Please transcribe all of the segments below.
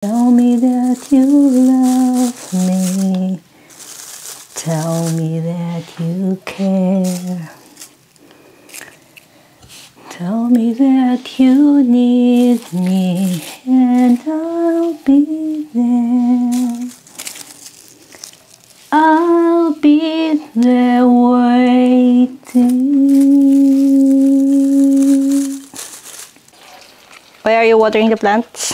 Tell me that you love me. Tell me that you care. Tell me that you need me, and I'll be there. I'll be there waiting. Why are you watering the plants?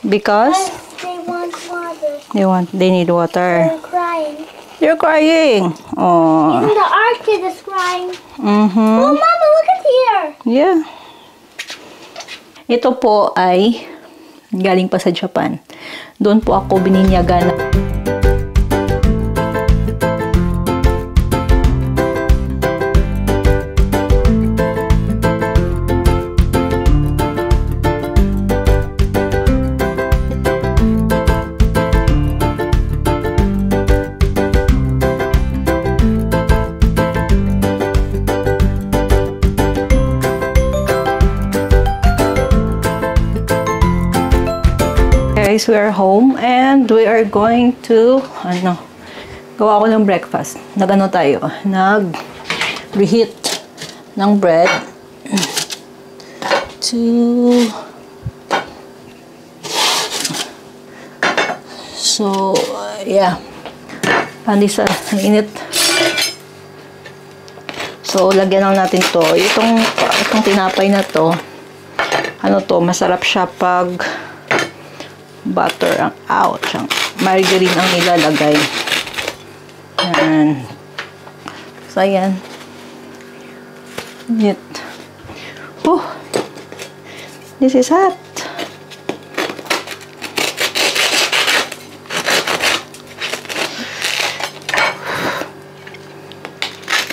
Because they want water. They need water. They're crying. You're crying. Oh. Even the orchid is crying. Mm-hmm. Oh, Mama, look at here. Yeah. Ito po ay galing pa sa Japan. Doon po ako bininyagan. Guys, we are home and we are going to gawa ako ng breakfast. Tayo, reheat ng bread to yeah, pandesal, ang init. So lagyan lang natin to, itong tinapay na to, masarap siya pag butter ang margarine ang nilalagay. Yan. So, ayan. Init. Oh! This is hot.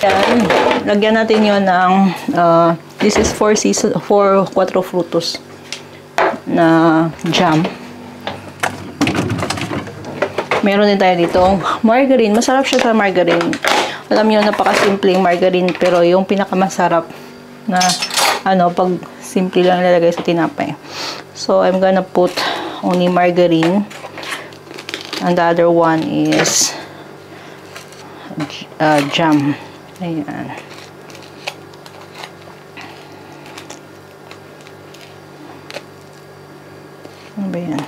Yan. Lagyan natin yun ng this is 4 quattro frutos na jam. Meron din tayo dito margarine. Masarap siya sa margarine. Alam niyo, napakasimpleng margarine, pero yung pinakamasarap na pag simple lang ilalagay sa tinapay. So, I'm gonna put only margarine. And the other one is jam. Ayan. Ano ba yan?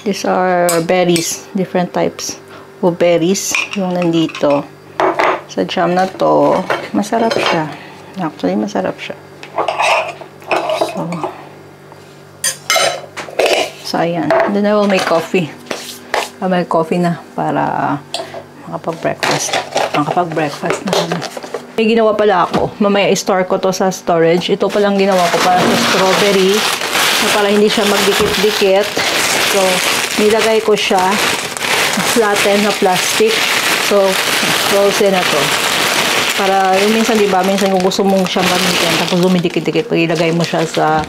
These are berries, different types of berries yung nandito. Sa jam na to, masarap siya. Actually, masarap siya. So ayan. Then I will make coffee. I'll make coffee na para makapag-breakfast na kami. May ginawa pala ako. Mamaya i-store ko to sa storage. Ito palang ginawa ko para sa strawberry. Para hindi siya magdikit-dikit. So, nilagay ko siya flatten na plastic. So, frozen na to. Para, yung minsan, diba, minsan kung gusto mong siyang gamitin, tapos dumidikit-dikit, pag ilagay mo siya sa,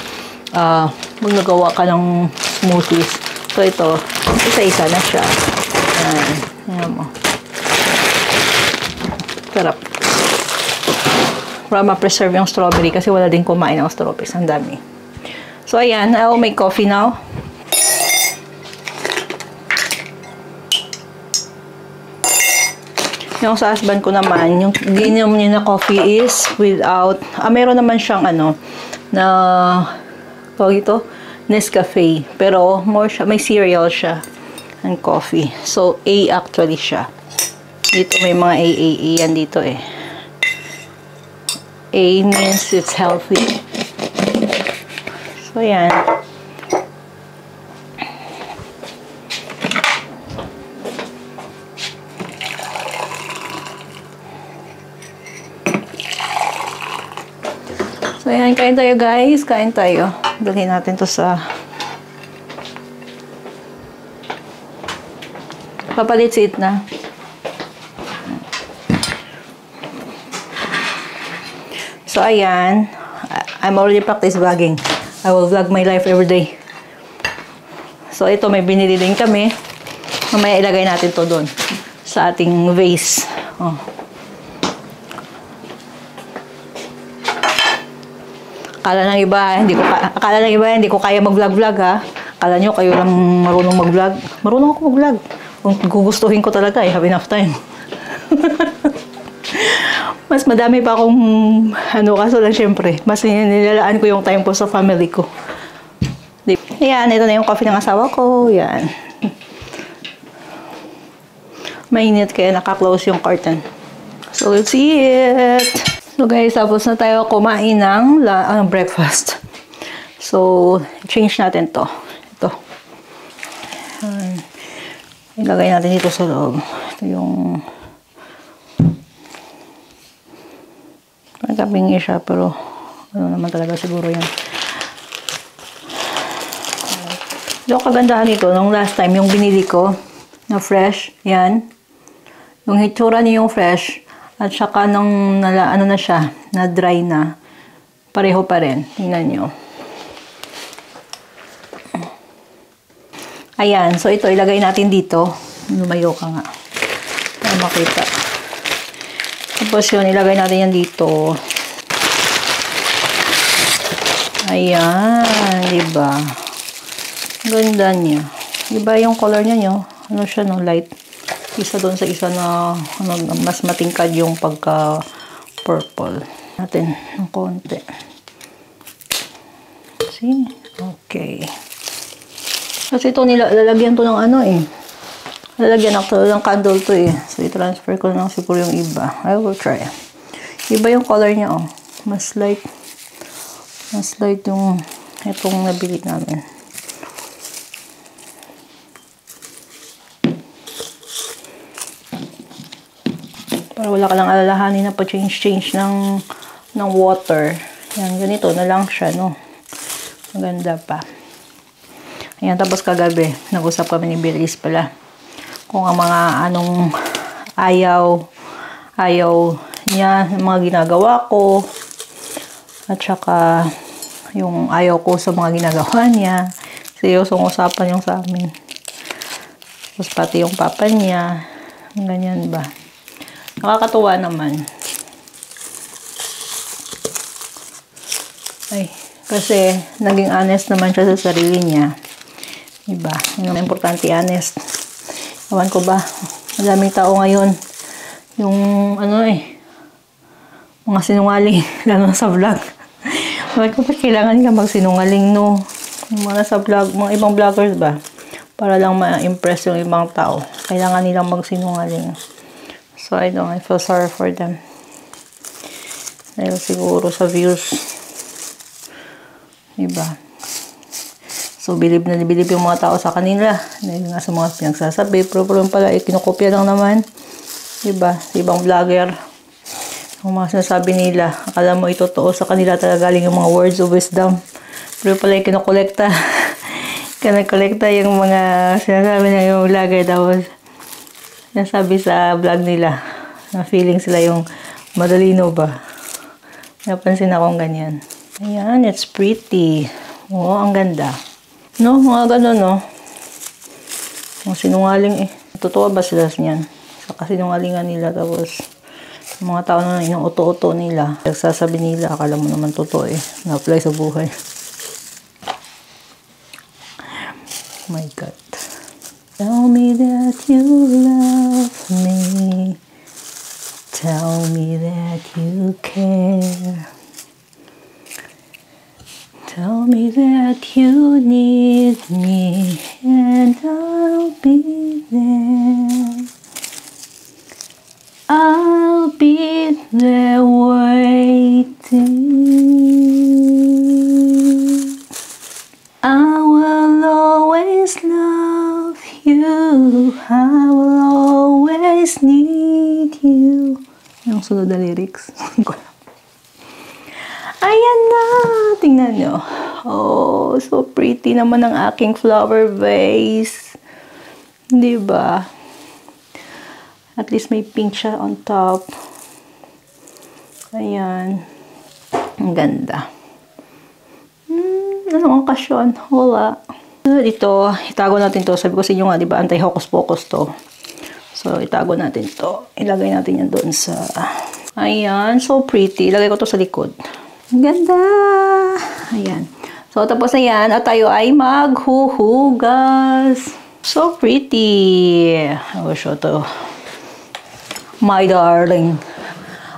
pag nagawa ka ng smoothies. So, ito, isa-isa na siya. Ayan mo. Sarap. Para ma-preserve yung strawberry, kasi wala din kumain ng strawberries. Ang dami. So, ayan, I'll make coffee now. Yung sa husband ko naman, yung ginom niya na coffee is without, meron naman siyang na, tawag ito, Nescafe. Pero, more siya, may cereal siya, and coffee. So, A actually siya. Dito may mga AAA yan dito eh. A means it's healthy. So, yan. So, ayan, kain tayo guys. Kain tayo. Dalhin natin to sa papalit-sit na. So, ayan. I'm already practice vlogging. I will vlog my life every day. So, ito may binili din kami. Mamaya ilagay natin to doon sa ating vase. Oh. Akala ng iba, hindi ko kaya mag-vlog-vlog ha. Akala nyo, kayo lang marunong mag-vlog. Marunong ako mag-vlog. Kung gugustuhin ko talaga, have enough time. Mas madami pa akong, kaso lang syempre, mas nilalaan ko yung time ko sa family ko. Ayan, ito na yung coffee ng asawa ko. Yan. Mainit kaya naka-close yung curtain. So, let's see it. So, guys, tapos na tayo kumain ng breakfast. So, change natin to. Ito. Ilagay natin dito sa loob. Ito yung nagkabingi siya, pero ano naman talaga siguro yan. So, kagandahan nito, nung last time, yung binili ko na fresh, yan. Yung hitsura niya yung fresh, at saka nung ano na siya, na dry na, pareho pa rin. Tingnan nyo. Ayan, so ito, ilagay natin dito. Lumayo ka nga. Para makita. Tapos yun, ilagay natin yan dito. Ayan, diba? Ganda niya. Diba yung color niya nyo? Ano siya, no? Light. Isa doon sa isa na mas matingkad yung pagka-purple. Natin ng konti. See? Okay. Kasi ito lalagyan to ng lalagyan ako ng candle to eh. So, i-transfer ko lang siguro yung iba. I will try. Iba yung color niya, oh. Mas light. Mas light yung itong nabili namin. Para wala ka lang alalahanin na pa-change ng water. Yan, ganito na lang siya, no? Maganda pa. Ayan, tapos kagabi, nag-usap kami ni Beatrice pala. Kung ang mga ayaw niya, mga ginagawa ko. At saka, yung ayaw ko sa mga ginagawa niya. Seryosong usapan yung sa amin. Tapos pati yung papa niya. Ganyan ba? Nakakatuwa naman. Ay, kasi naging honest naman siya sa sarili niya. Diba? Yung importante, honest. Ewan ko ba? Madaming tao ngayon. Yung, mga sinungaling. Lalo na sa vlog. Ewan ko ba kailangan ka magsinungaling, no? Yung mga sa vlog, mga ibang vloggers ba? Para lang ma-impress yung ibang tao. Kailangan nilang magsinungaling. So, I feel sorry for them. Dahil siguro sa views. Diba? So, bilib yung mga tao sa kanila. Dahil nga sa mga pinagsasabi. Pero pala, kinukopya lang naman. Diba? Ibang vlogger. Ang mga sinasabi nila. Akala mo itotoo sa kanila talaga galing yung mga words of wisdom. Pero pala, kinukolekta. Kinakolekta yung mga sinasabi ng yung vlogger. Tapos, nasabi sa vlog nila na feeling sila yung madalino ba. Napansin akong ganyan. Ayan, it's pretty. Oo, ang ganda. No, mga gano'n, no? Ang sinungaling eh. Totoo ba sila niyan? Sa kasinungalingan nila. Tapos, yung mga tao na inuuto-uto nila. Nagsasabi nila, akala mo naman totoo eh. Na-apply sa buhay. Oh my God. Tell me that you love me. Tell me that you care. Tell me that you need me, and I'll be there. I'll be there waiting. I will always love you. I will always need you. Yung sunod na lyrics. Ayan na! Tingnan nyo. Oh, so pretty naman ang aking flower vase. Diba? At least may pink siya on top. Ayan. Ang ganda. Anong okasyon? Wala. Dito, itago natin to. Sabi ko sa inyo nga, diba, anti-hocus-pocus to. So, itago natin to. Ilagay natin yan doon sa... Ayan, so pretty. Ilagay ko to sa likod. Ganda! Ayan. So, tapos na yan. At tayo ay maghuhugas. So pretty. I will show to my darling.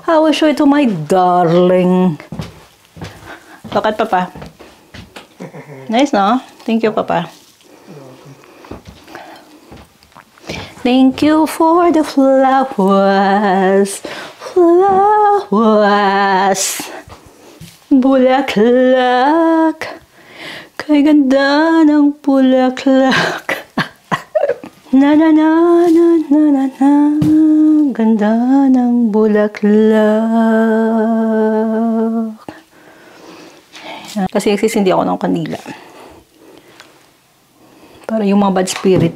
I will show it to my darling. Bakit, Papa? Nice, no? Thank you, Papa. Thank you for the flowers. Flowers. Bulaklak. Kay ganda ng bulaklak. Na na na na na na na. Ganda ng bulaklak. Kasi nagsisindi ako ng kandila. Para yung mga bad spirit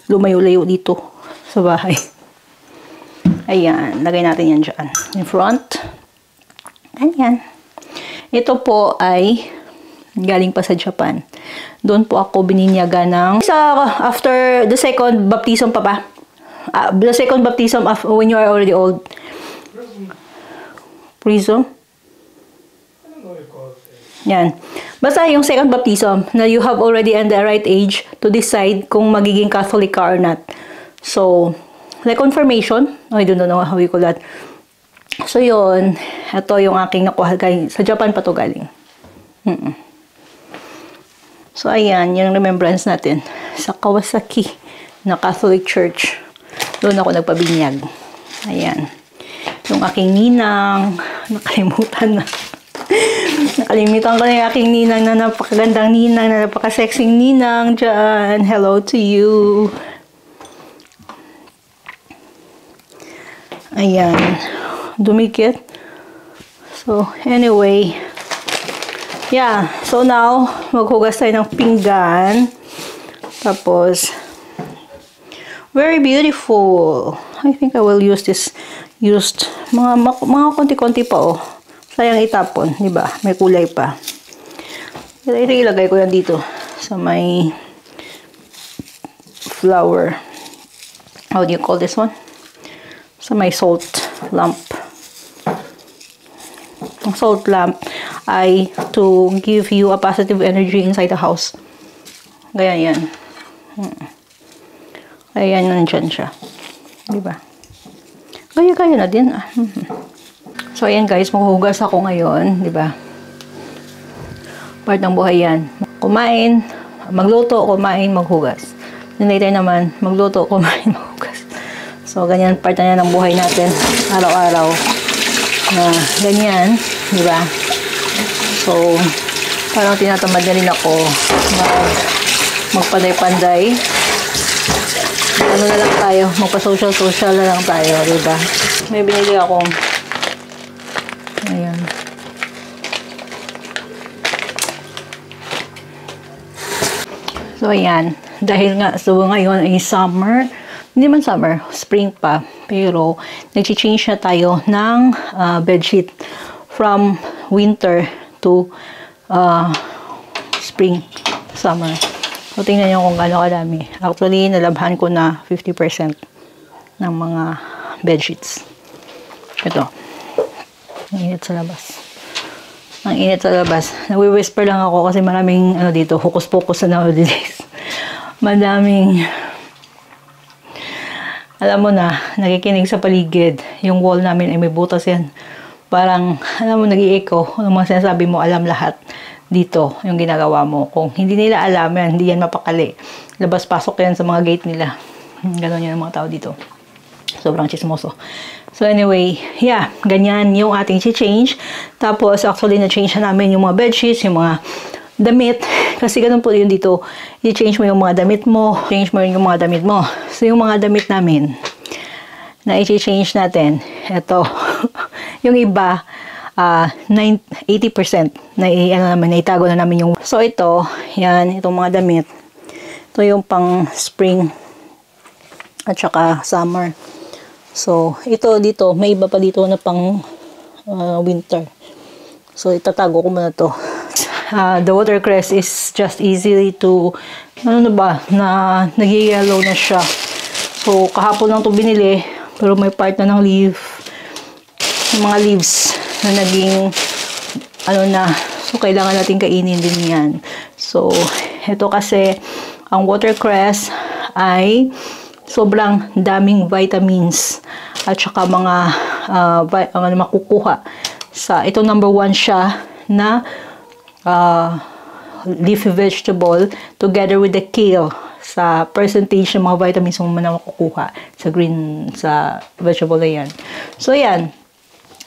lumayo-layo dito sa bahay. Ayan. Lagay natin yan dyan. In front. Ayan. Ito po ay galing pa sa Japan. Doon po ako bininyaga ng after the second baptism, Papa. The second baptism when you are already old. Prism? Yan. Basta yung second baptism na you have already in the right age to decide kung magiging Catholic ka or not. So, like confirmation. I don't know how you call that. So, yun. Ito yung aking nakuha. Sa Japan pa to galing. So, ayan. Yung remembrance natin sa Kawasaki na Catholic Church. Doon ako nagpabinyag. Ayan. Yung aking ninang. Nakalimutan na. Nakalimutan ko na yung aking ninang na napakagandang ninang, na napakasexing ninang dyan. Hello to you. Ayan. Dumikit. So, anyway. Yeah. So, now, maghugas tayo ng pinggan. Tapos, very beautiful. I think I will use this used. Mga konti-konti pa, oh. Sayang itapon, di ba? May kulay pa. Ito ilagay ko yan dito sa may flower. How do you call this one? Sa may salt lamp. Ang salt lamp ay to give you a positive energy inside the house. Gaya yan. Gaya yan, nandyan siya. Di ba? Gaya-gaya na din. So, ayan guys, maghuhugas ako ngayon, di ba? Part ng buhay yan. Kumain, magluto, kumain, maghugas. Then later naman, magluto, kumain, maghugas. So, ganyan part na yan ng buhay natin, araw-araw. Na ganyan, di ba? So, parang tinatamad na rin ako magpanday-panday. Ano na lang tayo, magpa-social-social na lang tayo, di ba? May binili akong ayan. So, ayan. Dahil nga, so ngayon ay summer. Hindi man summer, spring pa. Pero, nag-change na tayo ng bedsheet from winter to spring, summer. So, tingnan nyo kung gaano kadami. Actually, nalabhan ko na 50% ng mga bedsheets. Ito. Ang init sa labas. Ang init sa labas. Nagwi-whisper lang ako kasi maraming dito, hocus-pocus na nowadays. Madaming alam mo na, nakikinig sa paligid. Yung wall namin ay may butas yan. Parang, alam mo, nag-i-echo. Ano mga sinasabi mo, alam lahat. Dito, yung ginagawa mo. Kung hindi nila alam yan, hindi yan mapakali. Labas-pasok yan sa mga gate nila. Ganon yan ang mga tao dito. Sobrang chismoso. So anyway, yeah, ganyan yung ating change. Tapos actually na-change na namin yung mga bedsheets, yung mga damit. Kasi ganun po yun dito. I-change mo yung mga damit mo. Change mo yung mga damit mo. So yung mga damit namin na i-change natin, eto. Yung iba, 80% na itago na namin yung. So ito, yan, itong mga damit. Ito yung pang spring at saka summer. So, ito dito, may iba pa dito na pang winter. So, itatago ko muna to. The watercress is just easily to, ano na ba, na nag-yellow na siya. So, kahapon lang to binili, pero may part na ng leaf, yung mga leaves na naging ano na. So, kailangan natin kainin din yan. So, ito kasi, ang watercress ay sobrang daming vitamins at saka mga makukuha sa, ito number 1 siya na leafy vegetable together with the kale sa percentage ng mga vitamins mo na makukuha sa vegetable na yan. So, yan.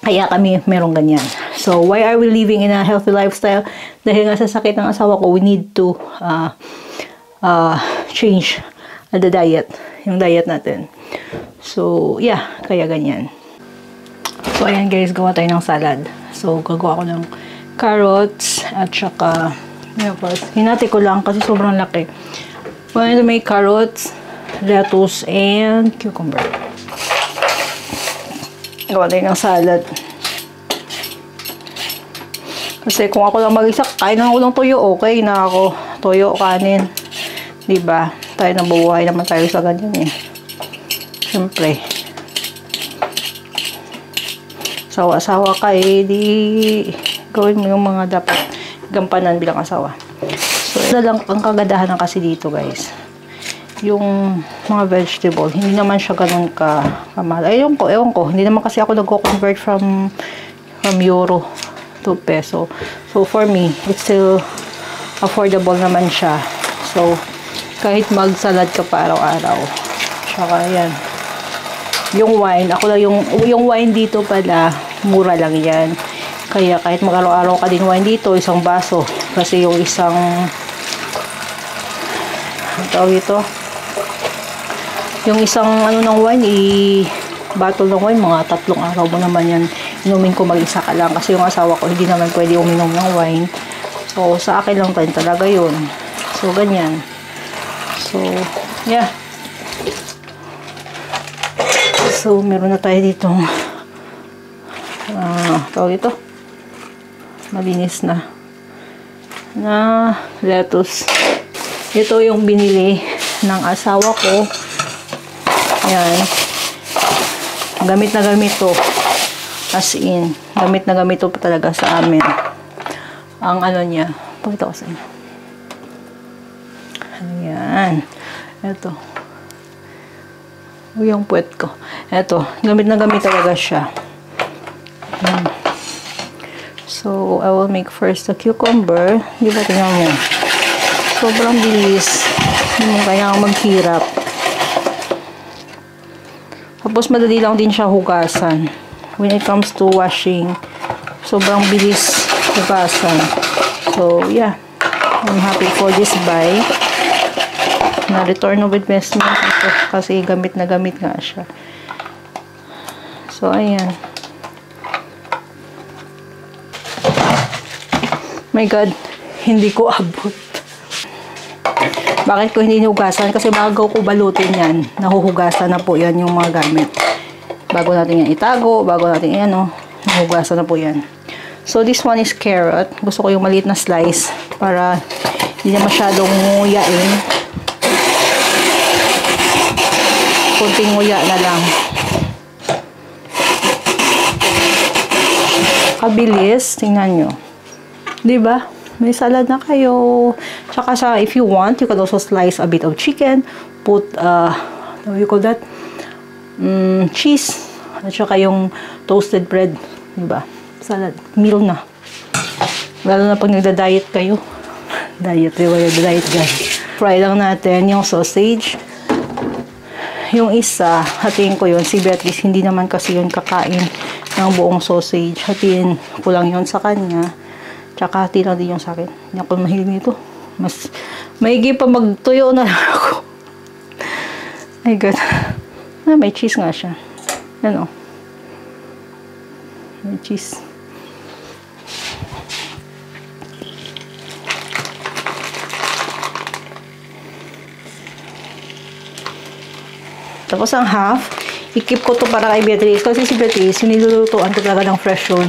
Kaya kami merong ganyan. So, why are we living in a healthy lifestyle? Dahil nga sa sakit ng asawa ko, we need to change the diet. Yung diet natin. So, yeah. Kaya ganyan. So, ayan guys. Gawa tayo ng salad. So, gagawa ko ng carrots at saka hinati ko lang kasi sobrang laki. We're going to make carrots, lettuce, and cucumber. Gawa tayo ng salad. Kasi kung ako lang mag-isa, kain na ako ng toyo, okay na ako. Toyo, kanin. Diba? Tayo nabubuhay naman tayo sa ganyan eh. Siyempre. Sawa-sawa ka eh, di gawin mo yung mga dapat gampanan bilang asawa. So, ito lang ang kagandahan ng kasi dito guys. Yung mga vegetable, hindi naman siya ganun kamahal. Ewan ko. Hindi naman kasi ako nag-convert from euro to peso. So, for me, it's still affordable naman siya. So, kahit magsalad ka pa araw-araw. Saka yan. Yung wine, yung wine dito pala, mura lang yan. Kaya kahit mag-araw-araw ka din wine dito, isang baso. Kasi yung isang yung isang ng wine, bottle ng wine, mga 3 araw mo naman yan. Inumin ko mag-isa ka lang. Kasi yung asawa ko, hindi naman pwede uminom ng wine. So, sa akin lang tayo talaga yun. So, ganyan. So, yeah. So, meron na tayo dito. Ito. Malinis na lettuce. Ito yung binili ng asawa ko. Ayan. Gamit na gamit to. As in, gamit na gamit to talaga sa amin. Ang niya. Pakita ko sa inyo. Ayan. Ito. Yung puwet ko. Ito. Gamit na gamit talaga siya. Ayan. So, I will make first the cucumber. Di ba, tingnan mo. Sobrang bilis. Hindi mo kailangan maghirap. Tapos, madali lang din siya hugasan. When it comes to washing, sobrang bilis hugasan. So, yeah. I'm happy for this buy. Na return of investment. Kasi gamit na gamit nga siya. So, ayan. My God, hindi ko abot. Bakit ko hindi hugasan? Kasi bago ko balutin yan, nahuhugasan na po yan yung mga gamit. Bago natin yan itago, bago natin yan, nahuhugasan na po yan. So, this one is carrot. Gusto ko yung maliit na slice para hindi na masyadong nguyain. Kunting nguya na lang. Kabilis. Tingnan nyo. Diba? May salad na kayo. Tsaka if you want, you can also slice a bit of chicken. Put, what do you call that? Cheese. At saka yung toasted bread. Diba? Salad. Meal na. Lalo na pag nagda-diet kayo. Diet guys. Fry lang natin yung sausage. Yung isa, hatiin ko yun. Si Beatrice, hindi naman kasi yun kakain ng buong sausage. Hatiin ko lang yun sa kanya. Tsaka hatiin lang din yung sa akin. Hindi ako mahilig nito. Mas maigi pa magtuyo na lang ako. My God. May cheese nga siya. Ano? May cheese. Tapos ang half, i-keep ko to para kay Beatrice. Kasi si Beatrice, nilulutuan ko talaga ng fresh yun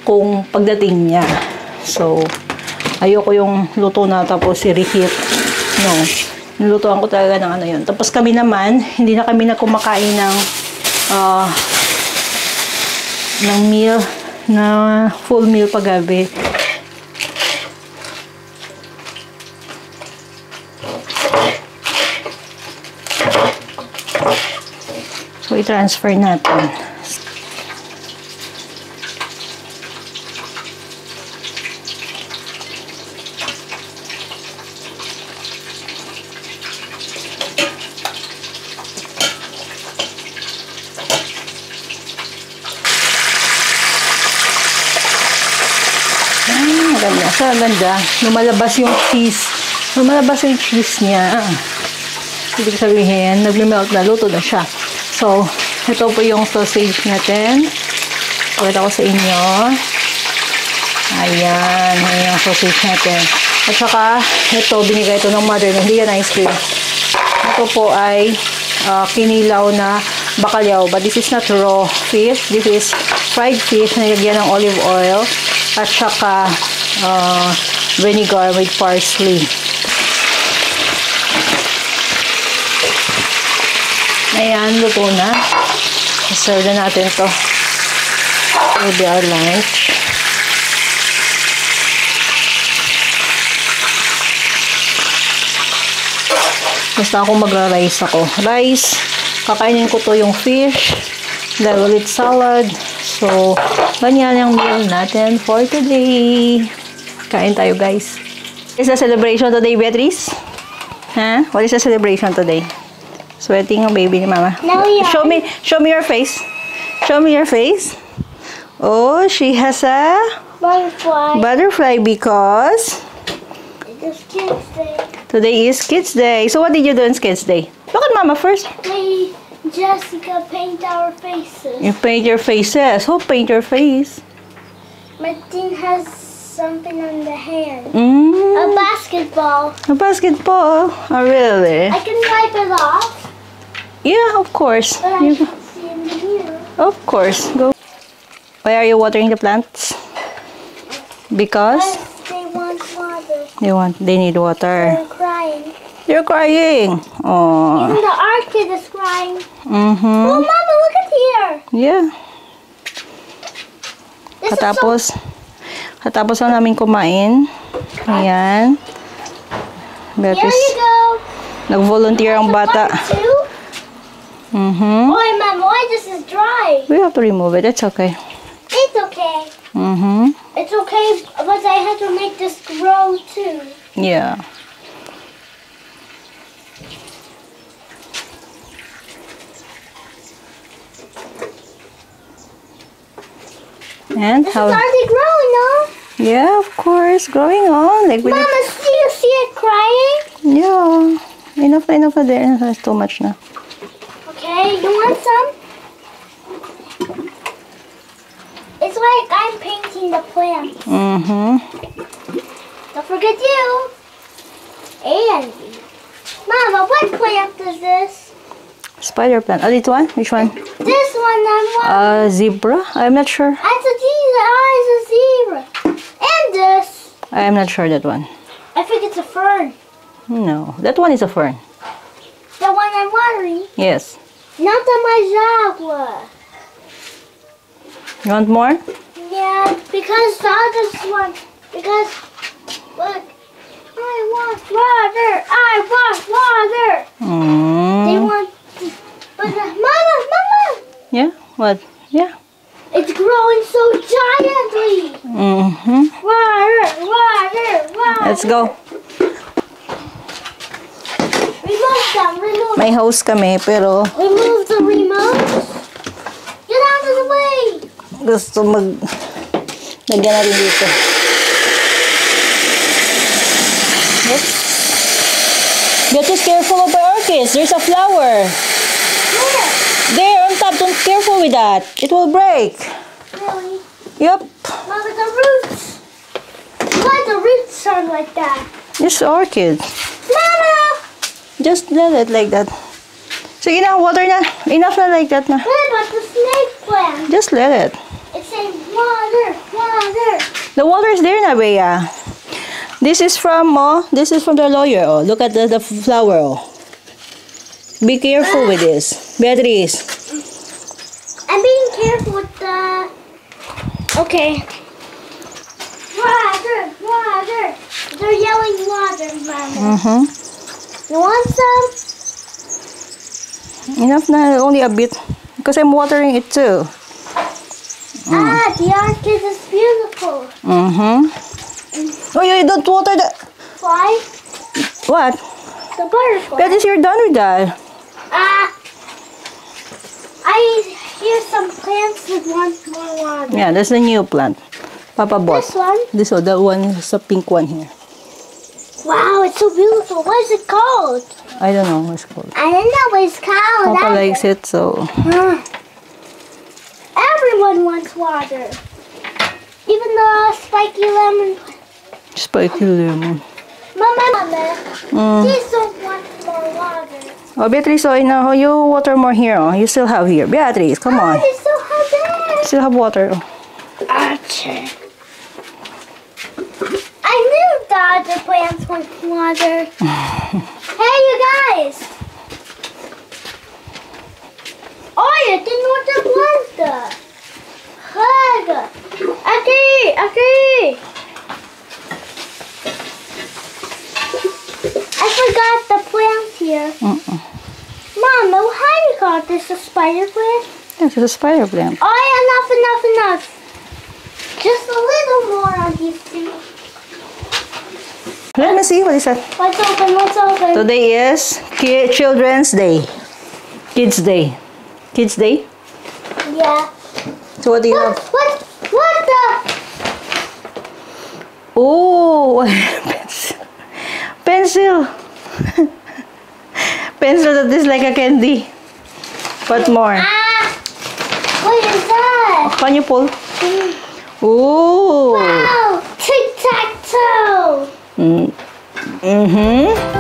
kung pagdating niya. So, ayoko yung luto na tapos i-reheat. No. Nilutuan ko talaga ng yun. Tapos kami naman, hindi na kami kumakain ng meal na full meal paggabi. So, i-transfer natin. Ganda. Lumalabas yung cheese. Lumalabas yung cheese niya. Ibig sabihin, nagme-melt na. Luto na siya. So, ito po yung sausage natin. Pakita ko sa inyo. Ayan. Ayan yung sausage natin. At saka, ito, binigay ito ng mother. Hindi yan ice cream. Ito po ay kinilaw na bacalhau. But this is not raw fish. This is fried fish na nilagyan ng olive oil. At saka, vinegar with parsley. Ayan, luto na. Serve na natin ito. It will be our lunch. Basta ako magra-rice ako. Rice, kakainin ko to yung fish, dahil ulit salad. So, ganyan yung meal natin for today. Kain tayo, guys. What is the celebration today, Beatrice? Huh? What is the celebration today? Sweating ang baby ni Mama. No, Show me your face. Show me your face. Oh, she has a butterfly because it's Kids Day. Today is Kids Day. So what did you do on Kids Day? Look at Mama first. We Jessica paint our faces. You paint your faces. Who paint your face? Martin has something on the hand. A basketball. A basketball. Oh, really? I can wipe it off. Yeah, of course. But I can see in the mirror. Of course. Go. Why are you watering the plants? Because They want water. they need water. They're crying. You're crying. Oh. Even the orchid is crying. Mm-hmm. Oh, Mama, look at here. Yeah. This Katapos na namin kumain. Ayan. Here you go. Nag-volunteer ang bata. Too? Mm-hmm. Oh, Mama, why this is dry? We have to remove it. It's okay. It's okay. Mm-hmm. It's okay, but I have to make this grow too. Yeah. And This how? is already growing, no? Yeah, of course, growing on. Like we Mama, do you see it crying? Yeah, enough na there. That's too much na. Okay, you want some? It's like I'm painting the plant. Mm-hmm. Don't forget you. And Mama, what plant is this? Spider plant. Oh, this one? Which one? This one, that one. Zebra? I'm not sure. It's a zebra. And this. I'm not sure that one. I think it's a fern. No, that one is a fern. The one I'm watering. Yes. Not the Majagua. You want more? Yeah, because the other one. Because, look. I want water. I want water. They Mm. want. But Mama. Yeah. What? Yeah. It's growing so giantly. Mm-hmm. Water. Let's go. Remove. May host kami, pero Remove the remote. Get out of the way. gusto lagyan natin dito. Oops. Get just careful of the orchids. There's a flower. Where? There on top. Don't careful with that. It will break. Really? Yep. Mama, the roots. Why the roots are like that? Just orchid. Mama! Just let it like that. Sige na, water na. Enough na like that na. What about the snake plant? Just let it. It's saying water. The water is there na, Bea. This is from the lawyer. Oh, look at the flower. Oh. Be careful with this, Beatrice. I'm being careful with the. Okay. Water, water. They're yelling water, Mama. Mm-hmm. You want some? Enough na, only a bit. Because I'm watering it too. Ah, the orchid is beautiful. Mm-hmm. Oh, you don't water the... Why? What? The butterfly. Beatrice, you're done with that. I hear some plants that want more water. Yeah, that's the new plant. Papa bought. This one? This one, the one is a pink one here. Wow, it's so beautiful. What is it called? I don't know what it's called. I don't know what it's called. Papa either. likes it, so... Everyone wants water. Even the spiky lemon. Spiky lemon. Mama, these don't want more water. Oh, Beatrice, so now you water more here. Oh, you still have here. Beatrice, come Oh, on. they still have that. Still have water. Oh. Archer. I knew the other plants want water. Hey, you guys. Oh, you didn't want the plant. Hug. Okay. I forgot the plant here. Mama, how do you call this? A spider plant? This is a spider plant. Oh, yeah, enough. Just a little more on these two. Let me see, what is that? Let's open. Today is Children's Day. Kids Day. Kids Day? Yeah. So what do you have? What the? Oh, pencil. Pencil that is like a candy. What more? What is that? Can you pull? Oh. Wow, tic-tac-toe. Mm-hmm.